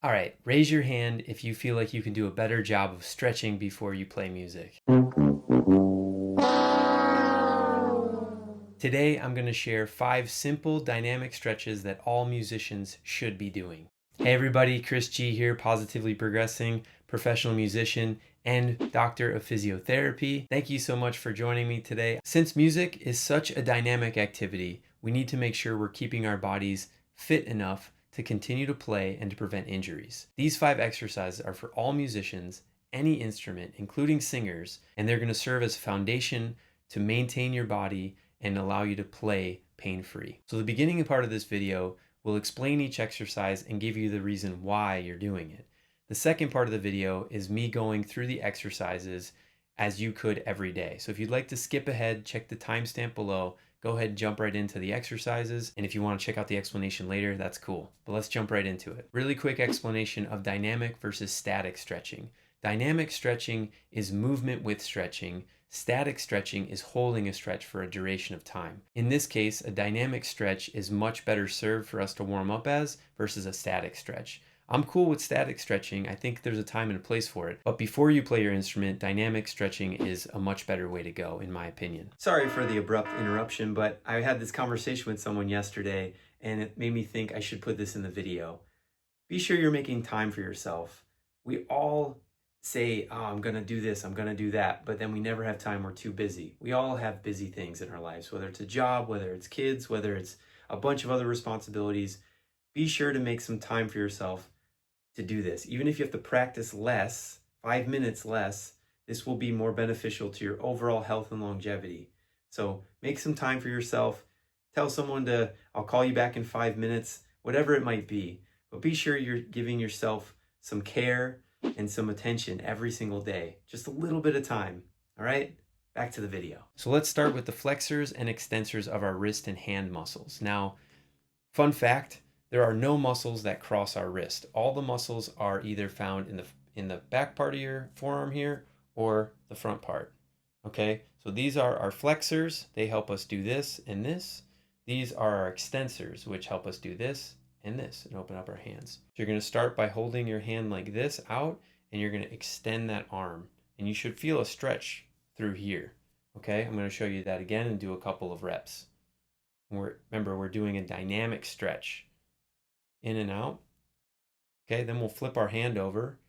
All right, raise your hand if you feel like you can do a better job of stretching before you play music. Today, I'm going to share 5 simple dynamic stretches that all musicians should be doing. Hey everybody, Chris G here, Positively Progressing, professional musician and doctor of physiotherapy. Thank you so much for joining me today. Since music is such a dynamic activity, we need to make sure we're keeping our bodies fit enough to continue to play and to prevent injuries. These 5 exercises are for all musicians, any instrument, including singers, and they're going to serve as a foundation to maintain your body and allow you to play pain-free. So the beginning part of this video will explain each exercise and give you the reason why you're doing it. The second part of the video is me going through the exercises as you could every day. So if you'd like to skip ahead, check the timestamp below, go ahead and jump right into the exercises. And if you want to check out the explanation later, that's cool. But let's jump right into it. Really quick explanation of dynamic versus static stretching. Dynamic stretching is movement with stretching. Static stretching is holding a stretch for a duration of time. In this case, a dynamic stretch is much better served for us to warm up as versus a static stretch. I'm cool with static stretching. I think there's a time and a place for it. But before you play your instrument, dynamic stretching is a much better way to go, in my opinion. Sorry for the abrupt interruption, but I had this conversation with someone yesterday and it made me think I should put this in the video. Be sure you're making time for yourself. We all say, oh, I'm going to do this, I'm going to do that, but then we never have time. We're too busy. We all have busy things in our lives, whether it's a job, whether it's kids, whether it's a bunch of other responsibilities. Be sure to make some time for yourself to do this. Even if you have to practice less, 5 minutes less, this will be more beneficial to your overall health and longevity. So make some time for yourself. Tell someone to, I'll call you back in 5 minutes, whatever it might be. But be sure you're giving yourself some care and some attention every single day. Just a little bit of time. All right, back to the video. So let's start with the flexors and extensors of our wrist and hand muscles. Now, fun fact, there are no muscles that cross our wrist. All the muscles are either found in the back part of your forearm here or the front part. Okay, so these are our flexors. They help us do this and this. These are our extensors, which help us do this and this and open up our hands. So you're going to start by holding your hand like this out and you're going to extend that arm and you should feel a stretch through here. Okay, I'm going to show you that again and do a couple of reps. Remember, we're doing a dynamic stretch. In and out. Okay, then we'll flip our hand over,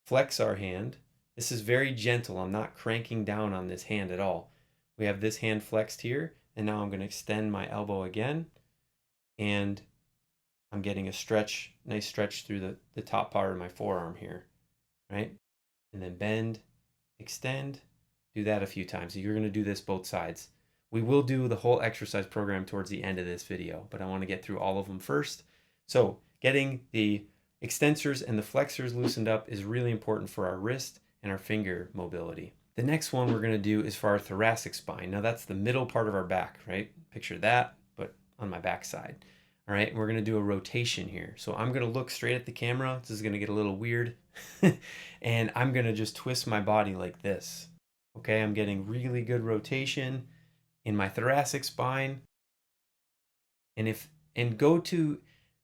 flex our hand. This is very gentle. I'm not cranking down on this hand at all. We have this hand flexed here, and now I'm going to extend my elbow again, and I'm getting a stretch, nice stretch through the top part of my forearm here, right? And then bend, extend, do that a few times. So you're going to do this both sides. We will do the whole exercise program towards the end of this video, but I want to get through all of them first. So getting the extensors and the flexors loosened up is really important for our wrist and our finger mobility. The next one we're going to do is for our thoracic spine. Now that's the middle part of our back, right? Picture that, but on my back side. All right, and we're going to do a rotation here. So I'm going to look straight at the camera. This is going to get a little weird. And I'm going to just twist my body like this. Okay, I'm getting really good rotation in my thoracic spine.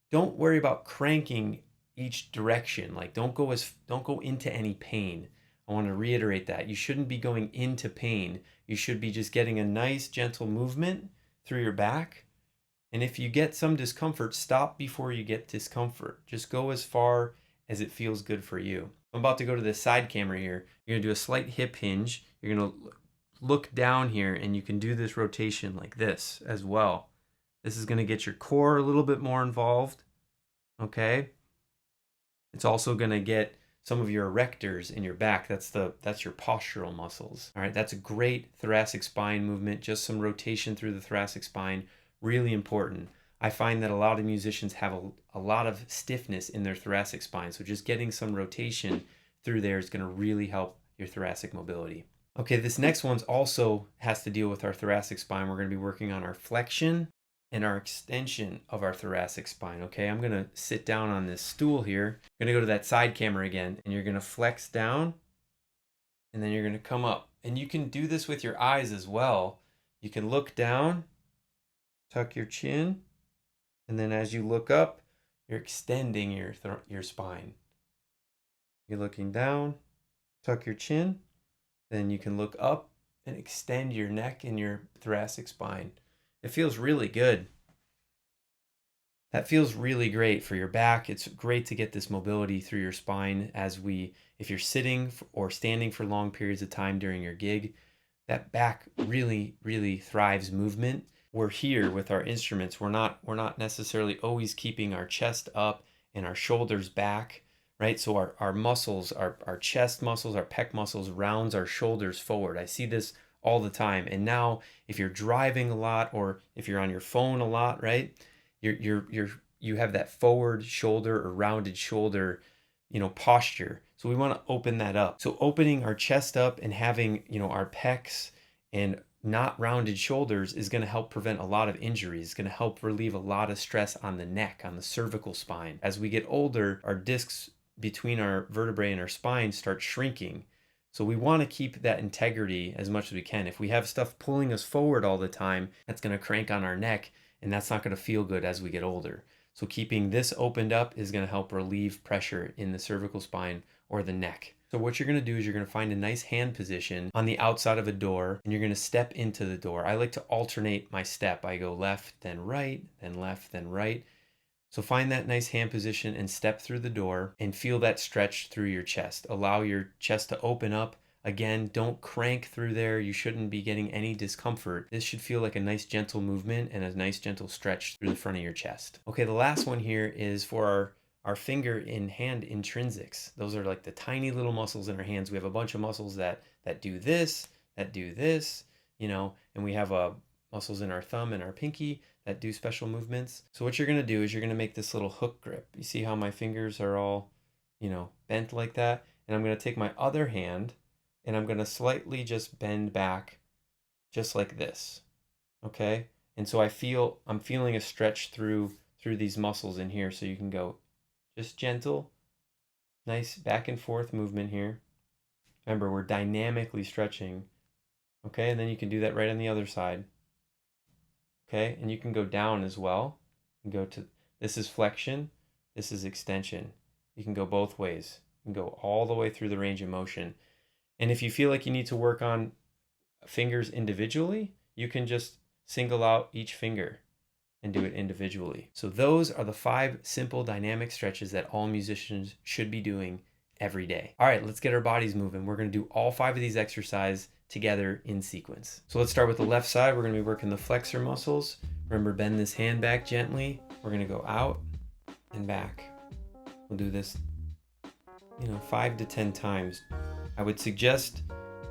Don't worry about cranking each direction. Like don't go into any pain. I want to reiterate that. You shouldn't be going into pain. You should be just getting a nice gentle movement through your back. And if you get some discomfort, stop before you get discomfort. Just go as far as it feels good for you. I'm about to go to the side camera here. You're going to do a slight hip hinge. You're going to look down here and you can do this rotation like this as well. This is going to get your core a little bit more involved, okay? It's also going to get some of your erectors in your back. That's your postural muscles. All right, that's a great thoracic spine movement. Just some rotation through the thoracic spine, really important. I find that a lot of musicians have a lot of stiffness in their thoracic spine, so just getting some rotation through there is going to really help your thoracic mobility. Okay, this next one's also has to deal with our thoracic spine. We're going to be working on our flexion and our extension of our thoracic spine. Okay, I'm going to sit down on this stool here. I'm going to go to that side camera again, and you're going to flex down, and then you're going to come up. And you can do this with your eyes as well. You can look down, tuck your chin, and then as you look up, you're extending your spine. You're looking down, tuck your chin, then you can look up and extend your neck and your thoracic spine. It feels really good. That feels really great for your back. It's great to get this mobility through your spine if you're sitting or standing for long periods of time during your gig, that back really, really thrives movement. We're here with our instruments. We're not necessarily always keeping our chest up and our shoulders back, right? So our muscles, our chest muscles, our pec muscles rounds our shoulders forward. I see this all the time. And now if you're driving a lot or if you're on your phone a lot, right? You have that forward shoulder or rounded shoulder, posture. So we want to open that up. So opening our chest up and having, our pecs and not rounded shoulders is going to help prevent a lot of injuries. It's going to help relieve a lot of stress on the neck, on the cervical spine. As we get older, our discs between our vertebrae and our spine start shrinking. So we want to keep that integrity as much as we can. If we have stuff pulling us forward all the time, that's going to crank on our neck, and that's not going to feel good as we get older. So keeping this opened up is going to help relieve pressure in the cervical spine or the neck. So what you're going to do is you're going to find a nice hand position on the outside of a door, and you're going to step into the door. I like to alternate my step. I go left, then right, then left, then right. So find that nice hand position and step through the door and feel that stretch through your chest. Allow your chest to open up. Again, don't crank through there. You shouldn't be getting any discomfort. This should feel like a nice gentle movement and a nice gentle stretch through the front of your chest. Okay, the last one here is for our finger in hand intrinsics. Those are like the tiny little muscles in our hands. We have a bunch of muscles that do this, and we have muscles in our thumb and our pinky that do special movements. So what you're going to do is you're going to make this little hook grip. You see how my fingers are all, bent like that? And I'm going to take my other hand and I'm going to slightly just bend back just like this. Okay? And so I'm feeling a stretch through these muscles in here. So you can go just gentle, nice back and forth movement here. Remember, we're dynamically stretching. Okay? And then you can do that right on the other side. Okay, and you can go down as well. You can go to, this is flexion, this is extension. You can go both ways. You can go all the way through the range of motion. And if you feel like you need to work on fingers individually, you can just single out each finger and do it individually. So those are the 5 simple dynamic stretches that all musicians should be doing every day. All right, let's get our bodies moving. We're going to do all 5 of these exercises together in sequence. So let's start with the left side. We're going to be working the flexor muscles. Remember, bend this hand back gently. We're going to go out and back. We'll do this, 5 to 10 times. I would suggest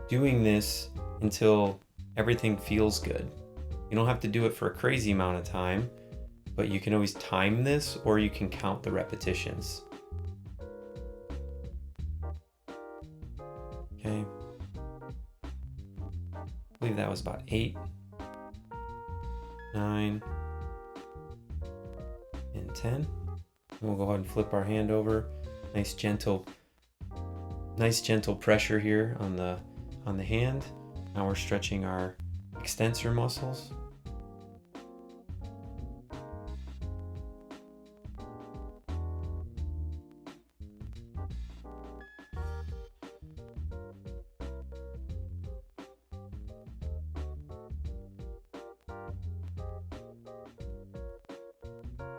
doing this until everything feels good. You don't have to do it for a crazy amount of time, but you can always time this or you can count the repetitions. Okay. I believe that was about 8, 9, and 10. And we'll go ahead and flip our hand over. Nice gentle pressure here on the hand. Now we're stretching our extensor muscles.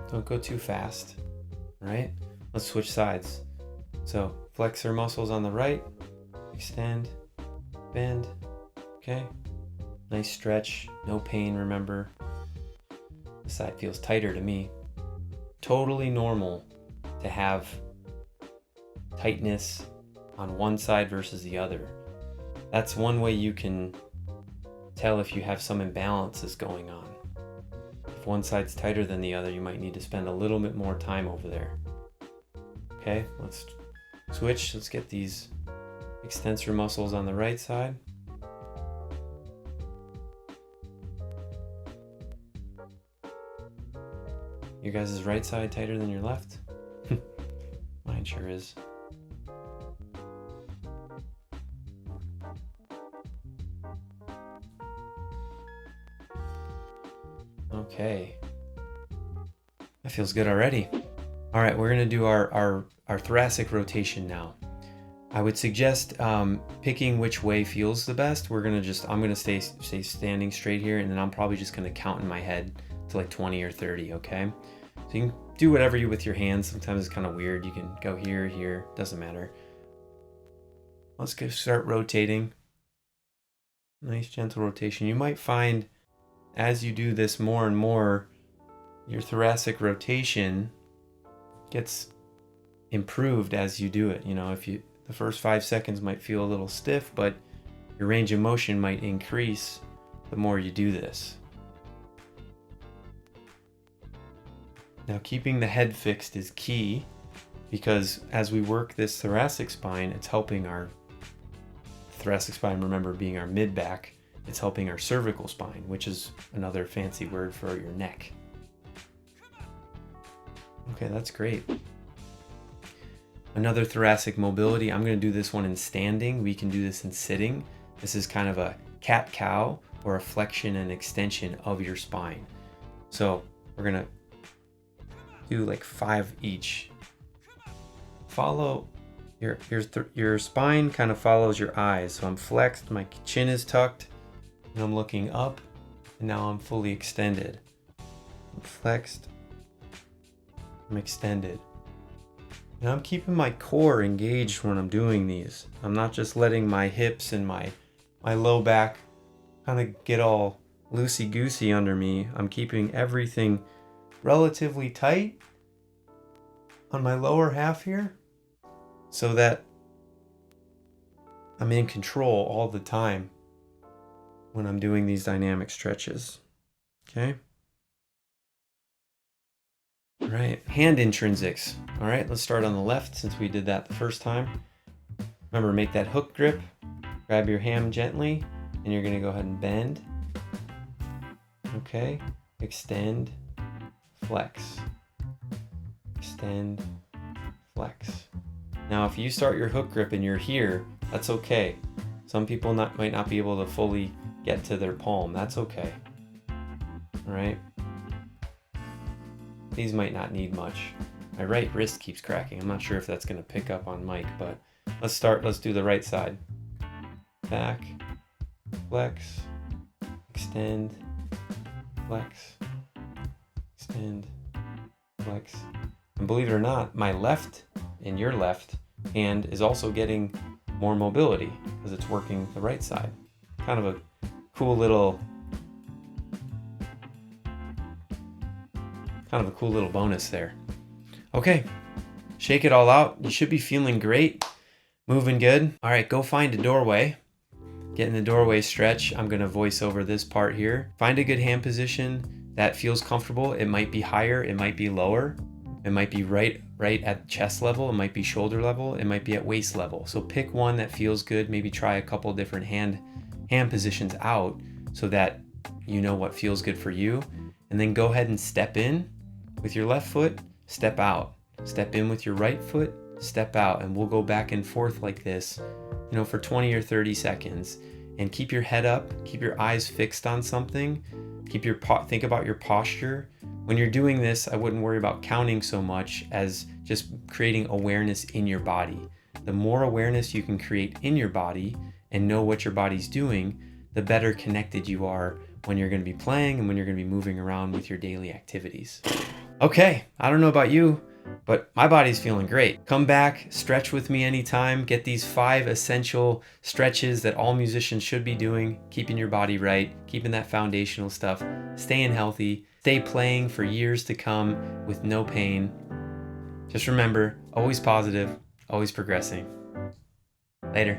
Don't go too fast, right? Let's switch sides. So flexor muscles on the right, extend, bend, okay? Nice stretch, no pain, remember. This side feels tighter to me. Totally normal to have tightness on one side versus the other. That's one way you can tell if you have some imbalances going on. If one side's tighter than the other, you might need to spend a little bit more time over there. Okay, let's switch. Let's get these extensor muscles on the right side. Your guys' right side tighter than your left? Mine sure is. Okay. That feels good already. All right, we're gonna do our thoracic rotation now. I would suggest picking which way feels the best. I'm gonna stay standing straight here, and then I'm probably just gonna count in my head to like 20 or 30, okay? So you can do whatever you with your hands. Sometimes it's kind of weird. You can go here, here, doesn't matter. Let's go start rotating. Nice gentle rotation. You might find as you do this more and more, your thoracic rotation gets improved as you do it. You know, the first 5 seconds might feel a little stiff, but your range of motion might increase the more you do this. Now, keeping the head fixed is key, because as we work this thoracic spine, it's helping our thoracic spine, remember, being our mid-back, it's helping our cervical spine, which is another fancy word for your neck. Okay, that's great. Another thoracic mobility, I'm going to do this one in standing. We can do this in sitting. This is kind of a cat-cow or a flexion and extension of your spine. So we're going to do like 5 each. Follow your spine kind of follows your eyes. So I'm flexed, my chin is tucked, and I'm looking up, and now I'm fully extended. I'm flexed, I'm extended. And I'm keeping my core engaged when I'm doing these. I'm not just letting my hips and my low back kind of get all loosey-goosey under me. I'm keeping everything relatively tight on my lower half here so that I'm in control all the time when I'm doing these dynamic stretches. Okay? All right, hand intrinsics. All right, let's start on the left since we did that the first time. Remember, make that hook grip, grab your ham gently, and you're gonna go ahead and bend. Okay, extend, flex. Extend, flex. Now, if you start your hook grip and you're here, that's okay. Some people might not be able to fully get to their palm. That's okay. All right. These might not need much. My right wrist keeps cracking. I'm not sure if that's going to pick up on mic, but let's do the right side. Back, flex, extend, flex, extend, flex. And believe it or not, my left and your left hand is also getting more mobility because it's working the right side. Kind of a cool little bonus there. Okay, shake it all out. You should be feeling great, moving good. All right, go find a doorway. Get in the doorway stretch. I'm gonna voice over this part here. Find a good hand position that feels comfortable. It might be higher, it might be lower. It might be right at chest level, it might be shoulder level, it might be at waist level. So pick one that feels good. Maybe try a couple different hand positions out so that you know what feels good for you. And then go ahead and step in with your left foot, step out. Step in with your right foot, step out, and we'll go back and forth like this, you know, for 20 or 30 seconds. And keep your head up, keep your eyes fixed on something, think about your posture. When you're doing this, I wouldn't worry about counting so much as just creating awareness in your body. The more awareness you can create in your body and know what your body's doing, the better connected you are when you're going to be playing and when you're going to be moving around with your daily activities. Okay, I don't know about you, but my body's feeling great. Come back, stretch with me anytime. Get these 5 essential stretches that all musicians should be doing, keeping your body right, keeping that foundational stuff, staying healthy, stay playing for years to come with no pain. Just remember, always positive, always progressing. Later.